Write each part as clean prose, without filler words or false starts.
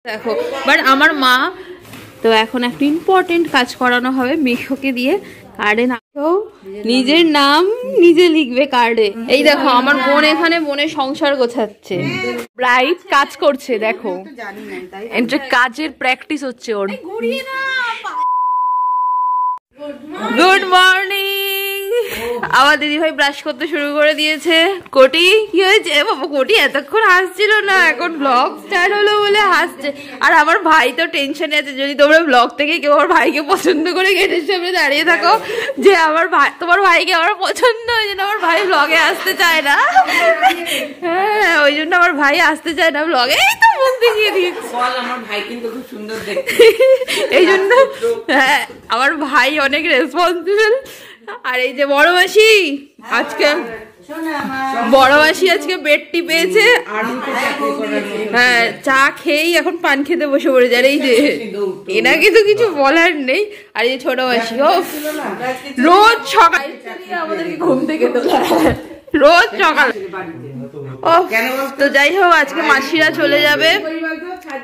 দেখো বাট আমার মা তো এখন একটা ইম্পর্টেন্ট কাজ করানো হবে মেশোকে দিয়ে। কার্ডে নিজের নাম নিজে লিখবে কার্ডে। এই দেখো আমার বোন এখানে বোনের সংসার গোছাচ্ছে, ব্রাইট কাজ করছে। দেখো এটা কাজের প্র্যাকটিস হচ্ছে ওর। Good morning. আমার দিদি ভাই ব্রাশ করতে শুরু করে দিয়েছে। কোটি কি হয়েছে বাবা? কোটি এতক্ষণ হাসছিল না, এখন ব্লগ স্টার্ট হলো বলে হাসছে। আর আমার ভাই তো টেনশনে আছে, যদি তোমরা ব্লগ থেকে কেউ আমার ভাইকে পছন্দ করে গেটের সামনে দাঁড়িয়ে থাকো যে আমার ভাই, তোমার ভাইকে আমার পছন্দ, ওই জন্য আমার ভাই ব্লগে আসতে চায় না। হ্যাঁ ওই জন্য আমার ভাই আসতে চায় না ব্লগে। এই তো মুখ দেখিয়ে দিয়েছি, আমার ভাই কিন্তু খুব সুন্দর দেখতে, এই জন্য। হ্যাঁ আমার ভাই অনেক রেসপন্সিবল। আর এই যে বড় মাসি আজকে, বড় মাসি আজকে বেডটি পেয়েছে। হ্যাঁ চা খেয়েই এখন পান খেতে বসে পড়েছে। আর এই যে এনাকে তো কিছু বলার নেই। আর এই যে ছোট মাসি রোজ সকাল আমাদেরকে ঘুম থেকে তোলা, রোজ সকাল। তো যাই হোক আজকে মাসিরা চলে যাবে।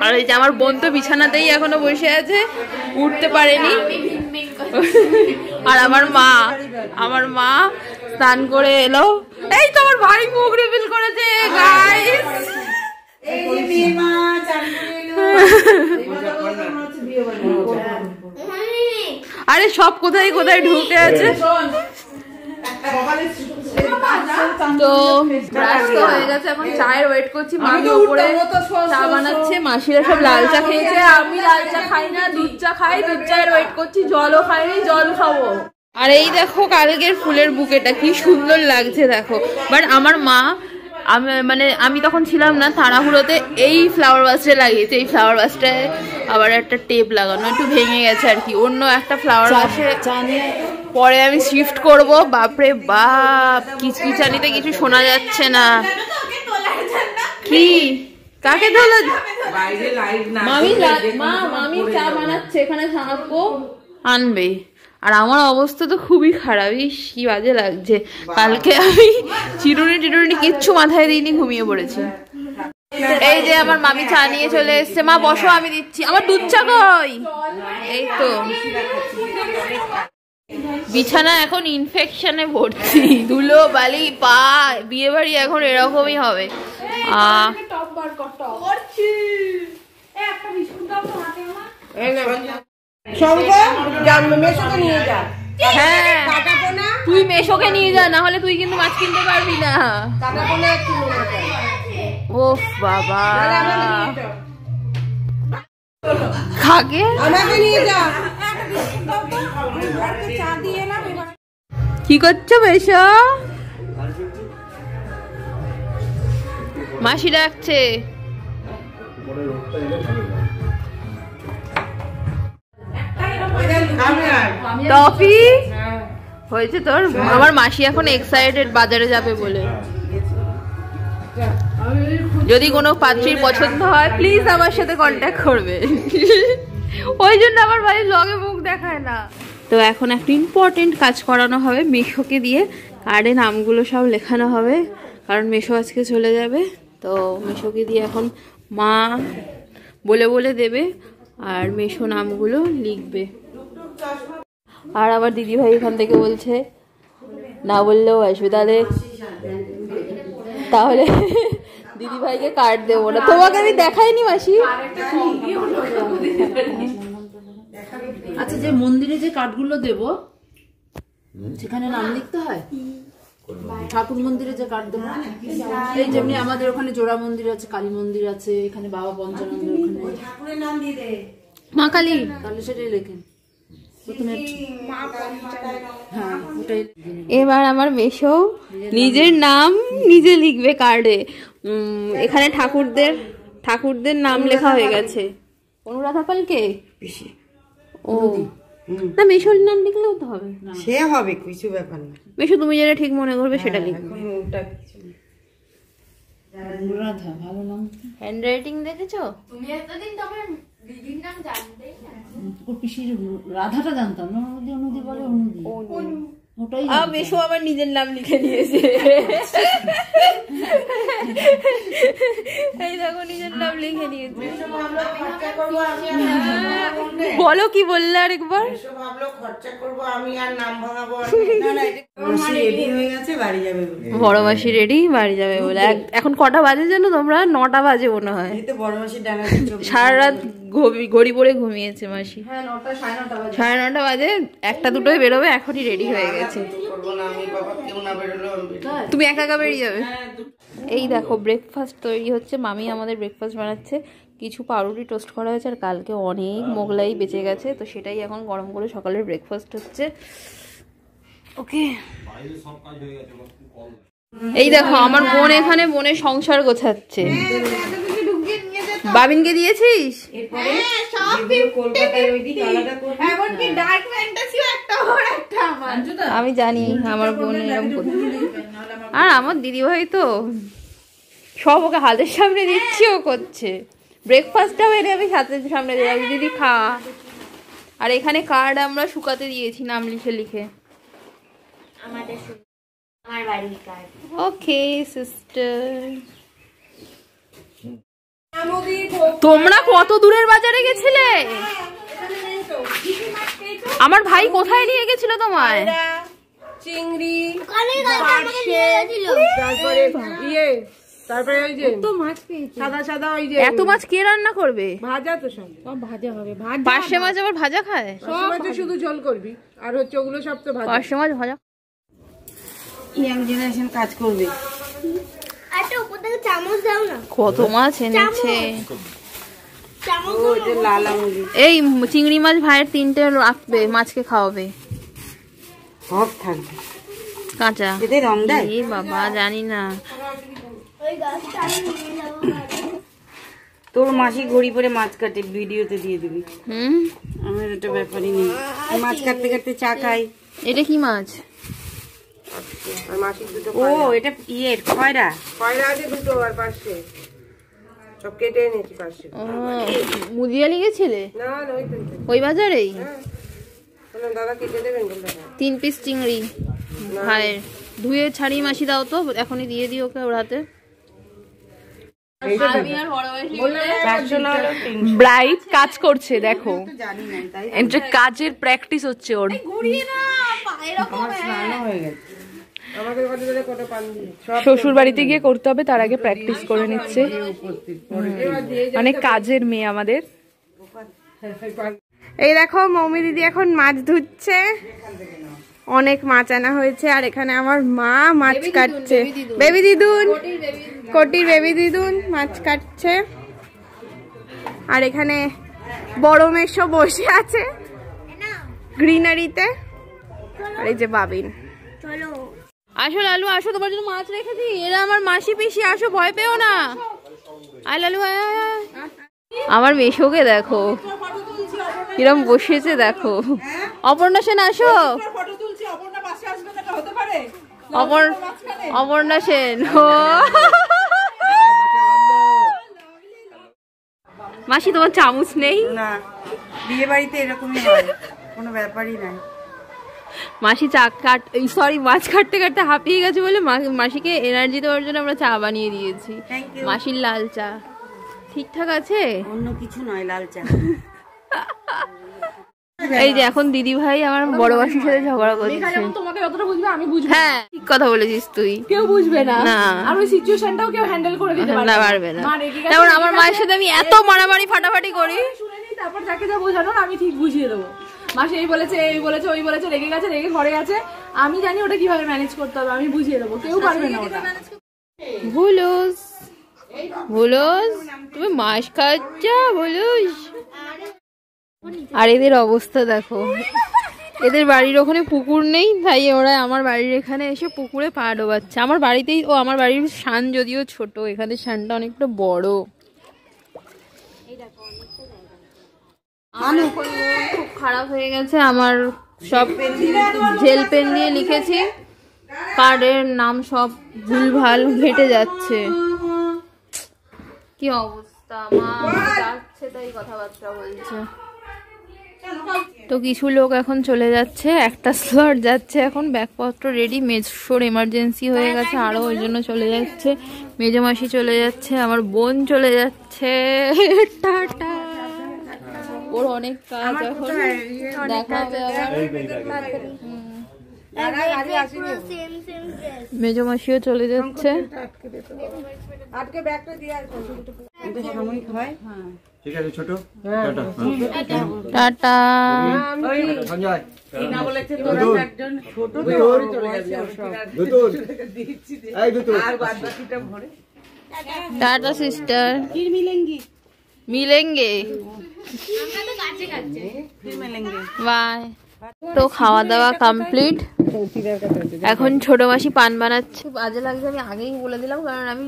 আর এই যে আমার বোন তো বিছানাতেই এখনো বসে আছে, উঠতে পারেনি। আর আমার মা স্নান করে এলো। এই তো আমার ভাই মুখ রিভিল করেছে গাইস। আরে সব কোথায় কোথায় ঢুকে আছে। তো ব্রাশ তো হয়ে গেছে, এখন চায়ের ওয়েট করছি। মামি উপরে চা বানাচ্ছে, মাসিরা সব লাল চা খেয়েছে, আমি লাল চা খাই না, দুধ চা খাই। দুধ চায়ের ওয়েট করছি, জলও খাইনি, জল খাবো। আর এই দেখো কালকের ফুলের বুকেটা কি সুন্দর লাগছে দেখো। বাট আমার মা আমি তখন ছিলাম না, তাড়াহুড়োতে এই ফ্লাওয়ার বাসটা লাগিয়েছে। এই ফ্লাওয়ার বাসটায় আবার একটা টেপ লাগানো, একটু ভেঙে গেছে আর কি। অন্য একটা ফ্লাওয়ার বাসে পরে আমি শিফট করব। বাপরে বাপ, কিচকিচানিতে কিছু শোনা যাচ্ছে না। কি কাকে তোলা? মামি চা বানাচ্ছে, এখানে ছানাপো আনবে। আর আমার অবস্থা তো খুবই খারাপ, কি বাজে লাগছে। কালকে আমি চিরুনি কিচ্ছু মাথায় দিইনি, ঘুমিয়ে পড়েছি। এই যে আমার মামি চা নিয়ে চলে এসছে। মা বসো, আমি দিচ্ছি। আমার দুধ চা কই? এই তো বিছানা এখন ইনফেকশনে ভর্তি, ধুলো বালি পা। বিয়ে বাড়ি এখন এরকমই হবে। তুই মেশোকে নিয়ে যা, না হলে তুই কিন্তু মাছ কিনতে পারবি না। ও বাবা, খাগে কি করছো মেশো? মাসি ডাকছে। টফি হয়েছে তোর? আমার মাসি এখন এক্সাইটেড বাজারে যাবে বলে। যদি কোনো পাত্রীর পছন্দ হয় প্লিজ আমার সাথে কন্ট্যাক্ট করবে। ওই জন্য আমার ভাই ব্লগে মুখ দেখায় না। তো এখন একটা ইম্পর্টেন্ট কাজ করানো হবে মেশোকে দিয়ে। কার্ডে নামগুলো সব লেখানো হবে, কারণ মেশো আজকে চলে যাবে। তো মেশোকে দিয়ে এখন মা বলে বলে দেবে, আর মেশো নামগুলো লিখবে। আর আবার দিদিভাই এখান থেকে বলছে না বললেও আসবে, তাহলে দিদিভাইকে কার্ড দেবো না। তোমাকে আমি দেখাইনি মাসি। আচ্ছা, যে মন্দিরে যে কার্ডগুলো দেব সেখানে নাম লিখতে হয়? ঠাকুর মন্দিরে যে কার্ড দেবো, এই যেমনি আমাদের ওখানে জোড়া মন্দির আছে, কালী মন্দির আছে, এখানে বাবা পঞ্চানন্দের ওখানে ঠাকুরের নাম দিয়ে দে, মা কালী, তাহলে সেটাই লেখেন। এবার আমার মেশো নিজের নাম নিজে লিখবে কার্ডে। এখানে ঠাকুরদের নাম লেখা হয়ে গেছে। অনুরাধা পালকে ও না, মেশোর নাম লিখলেও তো হবে। সে হবে, কিছু ব্যাপার না। মেশো তুমি যেটা ঠিক মনে করবে সেটা লিখবে। অনুরাধা ভালো নাম। হ্যান্ডরাইটিং দেখেছো তুমি? এতদিন তোমার দিদির নাম জানতেই না। ওর পিসির রাধাটা জানতাম না, অনুদি বলে অনুদি। ওটাই মেশো আবার নিজের নাম লিখে নিয়েছে। এই দেখো নিজের নাম লিখে নিয়েছে। বলো কি বললে আরেকবার? বড় মাসি রেডি বাড়ি যাবে বলে। এখন কটা বাজে জানো তোমরা? 9টা বাজে মনে হয়। সারা রাত ঘড়ি পরে ঘুমিয়েছে মাসি। 9:30 বাজে, 1টা-2টোয় বেরোবে, এখনই রেডি হয়ে গেছে। তুমি একা একা বেরিয়ে যাবে? এই দেখো ব্রেকফাস্ট তৈরি হচ্ছে, মামি আমাদের ব্রেকফাস্ট বানাচ্ছে। কিছু পাউরুটি টোস্ট করা হয়েছে, আর কালকে অনেক মোগলাই বেঁচে গেছে, তো সেটাই এখন গরম করে সকালের ব্রেকফাস্ট হচ্ছে। ওকে, এই দেখো আমার বোন এখানে বোনের সংসার গোছাচ্ছে। বাবিনকে দিয়েছিস? আমি জানি আমার বোন এরকম করতে। আর আমার দিদিভাই তো সব ওকে হাতের সামনে দিচ্ছি, ও করছে। ব্রেকফাস্টটাও এনে আমি হাতের সামনে দিলাম, দিদি খা। আর এখানে কার্ড আমরা শুকাতে দিয়েছি নাম লিখে লিখে। ওকে সিস্টার। তোমরা কত দূরের বাজারে গেছিলে? আমার ভাই কোথায় নিয়ে গেছিল তোমায়? চিংড়ি, তারপরে ওই যে তো মাছ পেয়েছি, সাদা সাদা ওই যে। এত মাছ কে রান্না করবে? ভাজা তো সব ভাজা হবে। পার্শে মাছ আবার ভাজা খায়? সব তো শুধু ঝোল করবি, আর হচ্ছে ওগুলো সব তো ভাজা। পার্শে মাছ ভাজা। ইয়াং জেনারেশন কাজ করবে। একটা উপর থেকে চামচ দাও না। কত মাছ এনেছে। এই চিংড়ি মাছ ভাইয়ের 3টে রাখবে, মাছকে খাওয়াবে। সব থাকবে কাঁচা। এতে রং দেয়? এই বাবা জানি না। তোর মাসি ঘড়ি পরে মাছ কাটে, ভিডিওতে দিয়ে দিবি। আমার এটা ব্যাপারই নেই, মাছ কাটতে কাটতে চা খাই। এটা কি মাছ? আর মাসির দুটো ও এটা ইয়ের খয়রা। খয়রা আছে দুটো, আর পাশে সব কেটে এনেছি পাশে। মুদিয়ালি গেছিলে? না না ওই বাজারেই? দাদা কেটে দেবেন 3 পিস চিংড়ি ভাইয়ের। ধুয়ে ছাড়িয়ে মাসি দাও তো, এখনই দিয়ে দিই ওকে ওর হাতে। ব্রাইট কাজ করছে দেখো, এটা কাজের প্র্যাকটিস হচ্ছে ওর। শ্বশুর বাড়িতে গিয়ে করতে হবে, তার আগে প্র্যাকটিস করে নিচ্ছে। অনেক কাজের মেয়ে আমাদের। এই দেখো মৌমি দিদি এখন মাছ ধুচ্ছে, অনেক মাছ আনা হয়েছে। আর এখানে আমার মা মাছ কাটছে, বেবি দিদুন, কোটির বেবি দিদুন মাছ কাটছে। আর এখানে বড় মেশো বসে আছে গ্রিনারিতে। আর এই যে বাবিন। আসো লালু আসো, তোমার জন্য মাছ রেখেছি। এরা আমার মাসি পিসি, আসো ভয় পেও না। আয় লালু আয়। আমার মেশোকে দেখো কিরম বসেছে দেখো। অপর্ণা সেন আসো। অপর্ণা সেন। মাসি তোমার চামচ নেই? না, বিয়ে বাড়িতে এরকমই হয়, কোনো ব্যাপারই নাই। মাসি মাছ কাটতে কাটতে হাঁপিয়ে গেছে বলে মাসিকে এনার্জি দেওয়ার জন্য আমরা চা বানিয়ে দিয়েছি। মাসির লাল চা ঠিকঠাক আছে, অন্য কিছু নয়, লাল চা। এই যে এখন দিদি ভাই আমার বড় মাসির সাথে ঝগড়া করছে। তোমাকে যতটা বুঝবে আমি বুঝবো। হ্যাঁ ঠিক কথা বলেছিস তুই। কেউ বুঝবে না, আর ওই সিচুয়েশনটাও কেউ হ্যান্ডেল করে দিতে পারবে না। যেমন আমার মায়ের সাথে আমি এত মারামারি ফাটাফাটি করি, শুনে নিই, তারপর যাকে যা বোঝানোর আমি ঠিক বুঝিয়ে দেবো। মাসি এই বলেছে, এই বলেছে, ওই বলেছে, রেগে গেছে, রেগে ঘরে আছে। আমি জানি ওটা কিভাবে ম্যানেজ করতে হবে, আমি বুঝিয়ে দেবো। কেউ পারবে না ওটা। ভুলুস ভুলুস তুমি মাছ খাচ্ছ ভুলুস। আর এদের অবস্থা দেখো, এদের বাড়ির ওখানে পুকুর নেই, তাই ওরা আমার বাড়ির এখানে এসে পুকুরে পা ডোবাচ্ছে। আমার বাড়িতেই আমার বাড়ির শান যদিও ছোট, এখানে শানটা অনেকটা বড়। খুব খারাপ হয়ে গেছে আমার, সব জেল পেন দিয়ে লিখেছি, কার্ডের নাম সব ভুলভাল ঘেটে যাচ্ছে। কি অবস্থা, মা যাচ্ছে তাই কথাবার্তা বলছে। তো কিছু লোক এখন চলে যাচ্ছে, একটা স্লট যাচ্ছে এখন, ব্যাগপত্র রেডি, মেজোর এমার্জেন্সি হয়ে গেছে আরো, ওই জন্য চলে যাচ্ছে। মেজো মাসি চলে যাচ্ছে, আমার বোন চলে যাচ্ছে, টাটা। ওর অনেক কাজ এখন, দেখা হবে আবার। মেজো মাসিও চলে যাচ্ছে। আজকে ব্যাগটা দিয়ে আসবো। সাময়িক হয়। ঠিক আছে ছোট, টাটা। সঞ্জয় না বলেছে তোরা একজন ছোট চলে যাবে আর বাদ বাকিটা ভরে। টাটা সিস্টার, फिर मिलेंगे মিলেঙ্গে, फिर मिलेंगे। বাই। তো খাওয়া দাওয়া কমপ্লিট, এখন ছোট মাসি পান বানাচ্ছে। বাজে লাগছে আমি আগেই বলে দিলাম, কারণ আমি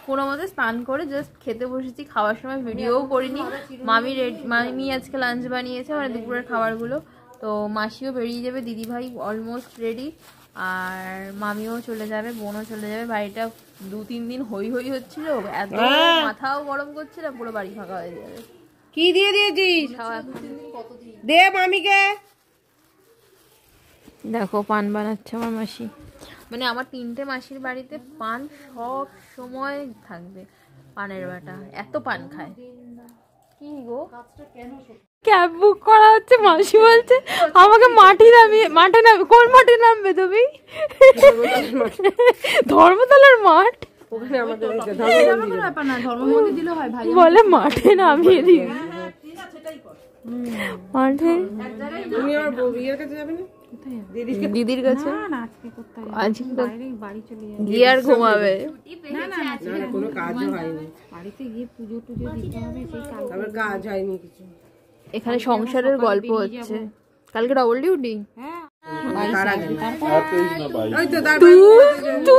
কোনো মতে স্নান করে জাস্ট খেতে বসেছি, খাওয়ার সময় ভিডিওও করিনি। মামি আজকে লাঞ্চ বানিয়েছে, মানে দুপুরের খাবারগুলো। তো মাসিও বেরিয়ে যাবে, দিদিভাই অলমোস্ট রেডি, আর মামিও চলে যাবে, বোনও চলে যাবে। বাড়িটা 2-3 দিন হই হই হচ্ছিল, এত মাথাও গরম করছিল, পুরো বাড়ি ফাঁকা হয়ে যাবে। কি দিয়ে দিয়েছিস? দে মামিকে। দেখো পান বানাচ্ছে আমার মাসি, মানে আমার 3টে মাসির বাড়িতে পান সব সময় থাকবে, পানের বাটা, এত পান খায়। কি গো, ক্যাব বুক করা হচ্ছে, মাসি বলছে আমাকে মাঠে নামবে। কোন মাঠে নামবে তুমি? ধর্মতলার মাঠ। ওখানে আমাদের ব্যাপার না, ধর্মমন্দির দিলে হয় ভাই, বলে মাঠে নামিয়ে দিই, মাঠে। তুমি আমার বিয়ের কাছে যাবে না? দিদির কাছে আজকে গিয়ে আর ঘুমাবে। কোনো কাজও হয়নি, তারপর কাজ হয়নি কিছু। এখানে সংসারের গল্প হচ্ছে। কালকে ডবল ডিউটি। ওই তো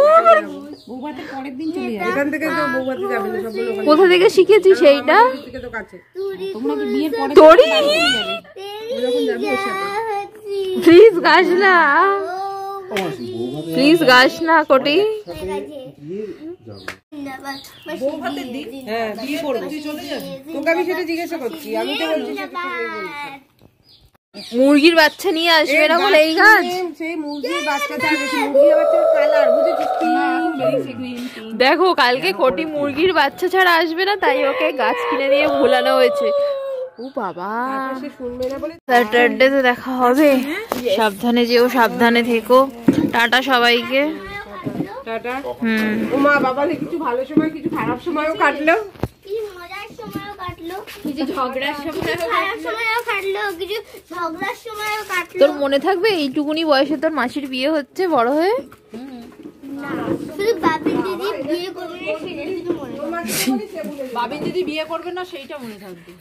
এখান থেকে তো বৌভাতে যাবে না, সবগুলো কোথা থেকে শিখেছিস সেইটা? থেকে তো কাছে। তোরই প্লিজ গাছ না, প্লিজ গাছ না কোটি। হ্যাঁ বিয়ে করবো, তোকে আমি সেটা জিজ্ঞাসা করছি, আমি তো বলছি মুরগির বাচ্চা নিয়ে আসবে না বলে এই গাছ। সেই মুরগির বাচ্চাটা, মুরগির বাচ্চা কালার বুঝেছিস? দেখো কালকে কোটি মুরগির বাচ্চা ছাড়া আসবে না, তাই ওকে গাছ কিনে দিয়ে ভোলানো হয়েছে। ও বাবা, স্যাটারডেতে দেখা হবে, সাবধানে যেও, সাবধানে থেকো। টাটা সবাইকে, টাটা। মা বাবা কিছু ভালো সময়, কিছু খারাপ সময়ও কাটলো, কিছু মজার সময়ও কাটলো, কিছু ঝগড়ার সময়, খারাপ সময়ও কাটলো, কিছু ঝগড়ার সময়ও কাটলো। তোর মনে থাকবে এইটুকুনি বয়সে তোর মাসির বিয়ে হচ্ছে বড় হয়ে? শুধু বাবিন দিদি বিয়ে করবে, সেটা শুধু মনে বাবিন দিদি বিয়ে করবে না সেইটা মনে থাকবে।